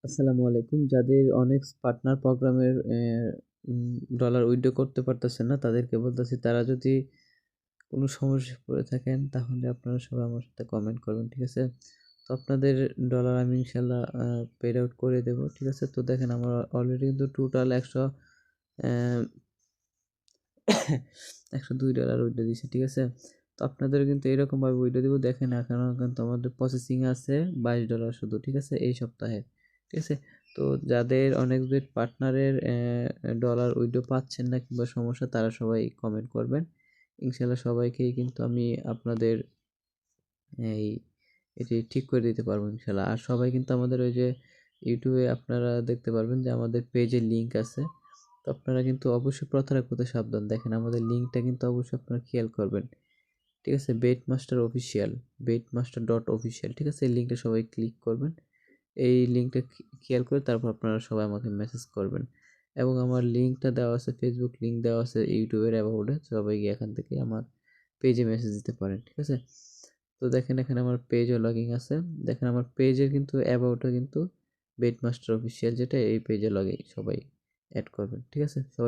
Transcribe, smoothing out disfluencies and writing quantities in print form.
আসসালামু আলাইকুম। যাদের অনেক পার্টনার প্রোগ্রামের ডলার উইথড্র করতে পারতেছে না, তাদেরকে বলতেছি তারা যদি কোনো সমস্যায় পড়ে থাকেন তাহলে আপনারা সবাই আমার সাথে কমেন্ট করবেন, ঠিক আছে? তো আপনাদের ডলার আমি ইনশাল্লাহ পেড আউট করে দেব, ঠিক আছে? তো দেখেন আমার অলরেডি কিন্তু টোটাল 102 ডলার উইথড্র দিয়েছে, ঠিক আছে? তো আপনাদেরও কিন্তু এরকমভাবে উইথড্র দিব। দেখেন এখনও কিন্তু আমাদের প্রসেসিং আছে $22 শুধু, ঠিক আছে? এই সপ্তাহে, ঠিক আছে? তো যাদের অনেক পার্টনারের ডলার উইথড্র পাচ্ছেন না কিংবা সমস্যা, তারা সবাই কমেন্ট করবেন। ইনশাল্লাহ সবাইকেই কিন্তু আমি আপনাদের এই এটি ঠিক করে দিতে পারবো ইনশাল্লাহ। আর সবাই কিন্তু আমাদের ওই যে ইউটিউবে আপনারা দেখতে পারবেন যে আমাদের পেজের লিঙ্ক আছে। তো আপনারা কিন্তু অবশ্যই প্রতারক হতে সাবধান। দেখেন আমাদের লিঙ্কটা কিন্তু অবশ্যই আপনারা খেয়াল করবেন, ঠিক আছে? বেটমাস্টার অফিসিয়াল, বেটমাস্টার.অফিসিয়াল, ঠিক আছে? এই লিঙ্কটা সবাই ক্লিক করবেন। এই লিঙ্কটা খেয়াল করে তারপর আপনারা সবাই আমাকে মেসেজ করবেন। এবং আমার লিঙ্কটা দেওয়া আছে, ফেসবুক লিঙ্ক দেওয়া আছে ইউটিউবের অ্যাবাউটে, সবাই গিয়ে এখান থেকে আমার পেজে মেসেজ দিতে পারেন, ঠিক আছে? তো দেখেন এখানে আমার পেজও লগইন আছে। দেখেন আমার পেজের কিন্তু অ্যাবাউটে কিন্তু বেটমাস্টার অফিসিয়াল, যেটা এই পেজে লগইন সবাই অ্যাড করবেন, ঠিক আছে? সবাই